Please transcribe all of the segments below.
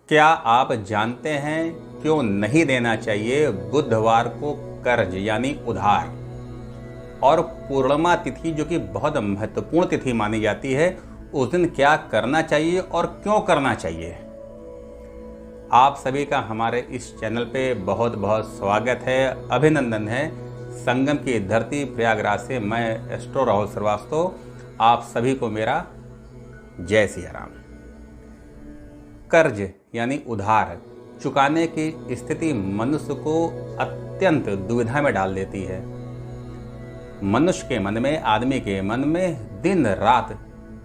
क्या आप जानते हैं क्यों नहीं देना चाहिए बुधवार को कर्ज यानी उधार? और पूर्णिमा तिथि जो कि बहुत महत्वपूर्ण तिथि मानी जाती है, उस दिन क्या करना चाहिए और क्यों करना चाहिए? आप सभी का हमारे इस चैनल पे बहुत बहुत स्वागत है, अभिनंदन है। संगम की धरती प्रयागराज से मैं एस्ट्रो राहुल श्रीवास्तव आप सभी को मेरा जय सिया राम। कर्ज यानी उधार चुकाने की स्थिति मनुष्य को अत्यंत दुविधा में डाल देती है। मनुष्य के मन में, आदमी के मन में दिन रात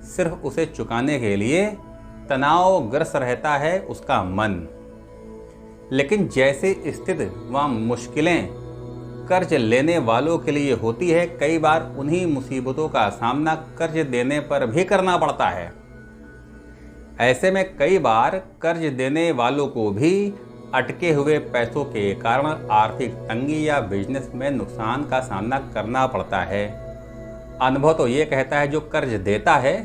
सिर्फ उसे चुकाने के लिए तनावग्रस्त रहता है उसका मन। लेकिन जैसी स्थिति व मुश्किलें कर्ज लेने वालों के लिए होती है, कई बार उन्हीं मुसीबतों का सामना कर्ज देने पर भी करना पड़ता है। ऐसे में कई बार कर्ज देने वालों को भी अटके हुए पैसों के कारण आर्थिक तंगी या बिजनेस में नुकसान का सामना करना पड़ता है। अनुभव तो ये कहता है जो कर्ज देता है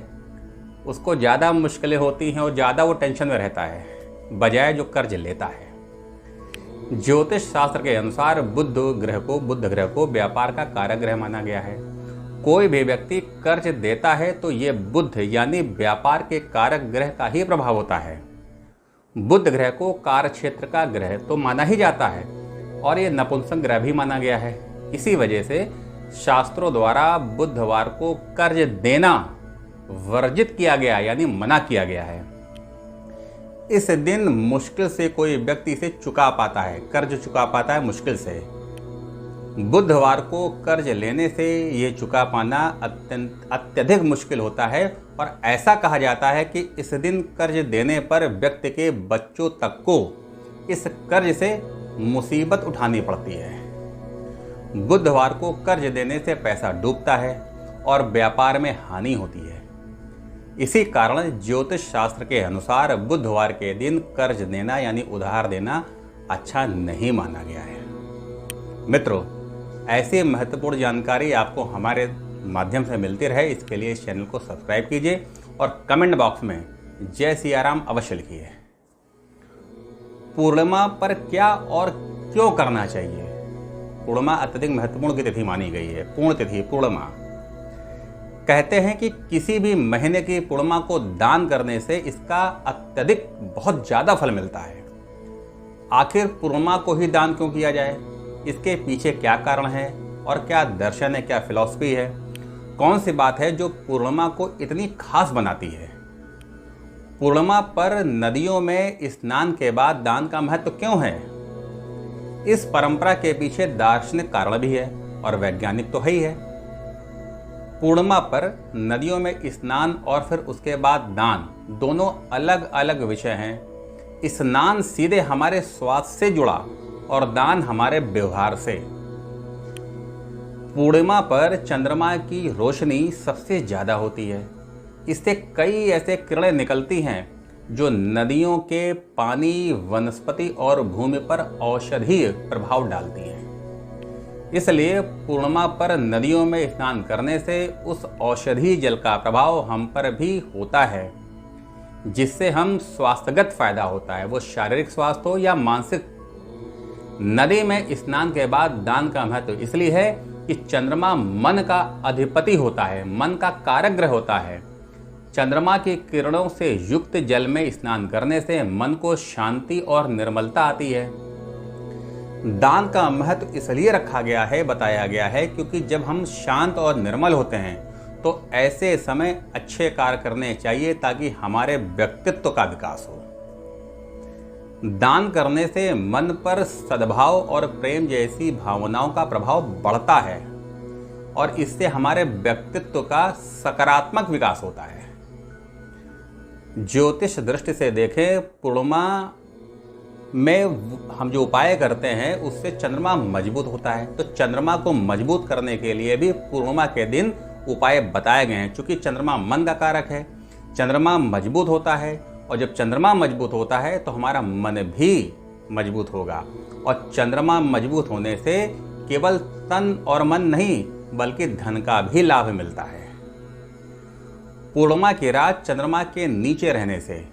उसको ज़्यादा मुश्किलें होती हैं और ज़्यादा वो टेंशन में रहता है बजाय जो कर्ज लेता है। ज्योतिष शास्त्र के अनुसार बुध ग्रह को व्यापार का कारक ग्रह माना गया है। कोई भी व्यक्ति कर्ज देता है तो ये बुध यानी व्यापार के कारक ग्रह का ही प्रभाव होता है। बुध ग्रह को कार्य क्षेत्र का ग्रह तो माना ही जाता है और ये नपुंसक ग्रह भी माना गया है। इसी वजह से शास्त्रों द्वारा बुधवार को कर्ज देना वर्जित किया गया यानी मना किया गया है। इस दिन मुश्किल से कोई व्यक्ति इसे चुका पाता है, कर्ज चुका पाता है मुश्किल से। बुधवार को कर्ज लेने से ये चुका पाना अत्यधिक मुश्किल होता है और ऐसा कहा जाता है कि इस दिन कर्ज देने पर व्यक्ति के बच्चों तक को इस कर्ज से मुसीबत उठानी पड़ती है। बुधवार को कर्ज देने से पैसा डूबता है और व्यापार में हानि होती है। इसी कारण ज्योतिष शास्त्र के अनुसार बुधवार के दिन कर्ज देना यानी उधार देना अच्छा नहीं माना गया है। मित्रों, ऐसी महत्वपूर्ण जानकारी आपको हमारे माध्यम से मिलती रहे, इसके लिए इस चैनल को सब्सक्राइब कीजिए और कमेंट बॉक्स में जय सिया राम अवश्य लिखिए। पूर्णिमा पर क्या और क्यों करना चाहिए? पूर्णिमा अत्यधिक महत्वपूर्ण की तिथि मानी गई है। पूर्ण तिथि पूर्णिमा कहते हैं कि किसी भी महीने की पूर्णिमा को दान करने से इसका अत्यधिक बहुत ज़्यादा फल मिलता है। आखिर पूर्णिमा को ही दान क्यों किया जाए? इसके पीछे क्या कारण है और क्या दर्शन है, क्या फिलॉसफी है? कौन सी बात है जो पूर्णिमा को इतनी खास बनाती है? पूर्णिमा पर नदियों में स्नान के बाद दान का महत्व क्यों है? इस परंपरा के पीछे दार्शनिक कारण भी है और वैज्ञानिक तो है ही है। पूर्णिमा पर नदियों में स्नान और फिर उसके बाद दान दोनों अलग अलग विषय हैं। स्नान सीधे हमारे स्वास्थ्य से जुड़ा और दान हमारे व्यवहार से। पूर्णिमा पर चंद्रमा की रोशनी सबसे ज्यादा होती है। इससे कई ऐसे किरणें निकलती हैं जो नदियों के पानी, वनस्पति और भूमि पर औषधीय प्रभाव डालती हैं। इसलिए पूर्णिमा पर नदियों में स्नान करने से उस औषधीय जल का प्रभाव हम पर भी होता है, जिससे हम स्वास्थ्यगत फायदा होता है, वो शारीरिक स्वास्थ्य हो या मानसिक। नदी में स्नान के बाद दान का महत्व इसलिए है कि चंद्रमा मन का अधिपति होता है, मन का कारक ग्रह होता है। चंद्रमा की किरणों से युक्त जल में स्नान करने से मन को शांति और निर्मलता आती है। दान का महत्व इसलिए रखा गया है, बताया गया है, क्योंकि जब हम शांत और निर्मल होते हैं तो ऐसे समय अच्छे कार्य करने चाहिए ताकि हमारे व्यक्तित्व का विकास हो। दान करने से मन पर सद्भाव और प्रेम जैसी भावनाओं का प्रभाव बढ़ता है और इससे हमारे व्यक्तित्व का सकारात्मक विकास होता है। ज्योतिष दृष्टि से देखें, पूर्णिमा में हम जो उपाय करते हैं उससे चंद्रमा मजबूत होता है। तो चंद्रमा को मजबूत करने के लिए भी पूर्णिमा के दिन उपाय बताए गए हैं। चूंकि चंद्रमा मन का कारक है, चंद्रमा मजबूत होता है और जब चंद्रमा मजबूत होता है तो हमारा मन भी मजबूत होगा। और चंद्रमा मजबूत होने से केवल तन और मन नहीं बल्कि धन का भी लाभ मिलता है। पूर्णिमा की रात चंद्रमा के नीचे रहने से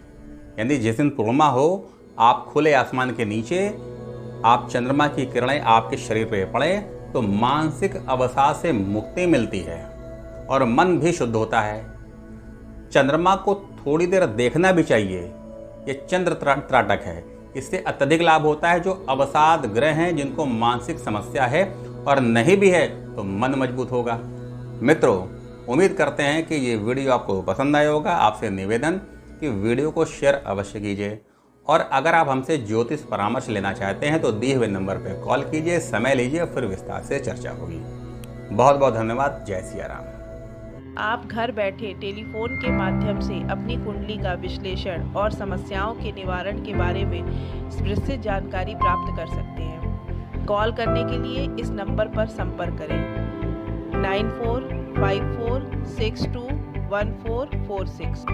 यानी जिस दिन पूर्णिमा हो, आप खुले आसमान के नीचे, आप चंद्रमा की किरणें आपके शरीर पर पड़े तो मानसिक अवसाद से मुक्ति मिलती है और मन भी शुद्ध होता है। चंद्रमा को थोड़ी देर देखना भी चाहिए। ये चंद्र त्राटक है, इससे अत्यधिक लाभ होता है। जो अवसाद ग्रह हैं, जिनको मानसिक समस्या है और नहीं भी है तो मन मजबूत होगा। मित्रों, उम्मीद करते हैं कि ये वीडियो आपको पसंद आया होगा। आपसे निवेदन कि वीडियो को शेयर अवश्य कीजिए और अगर आप हमसे ज्योतिष परामर्श लेना चाहते हैं तो दिए हुए नंबर पर कॉल कीजिए, समय लीजिए, फिर विस्तार से चर्चा होगी। बहुत बहुत धन्यवाद। जय सिया राम। आप घर बैठे टेलीफोन के माध्यम से अपनी कुंडली का विश्लेषण और समस्याओं के निवारण के बारे में विस्तृत जानकारी प्राप्त कर सकते हैं। कॉल करने के लिए इस नंबर पर संपर्क करें 9454621446।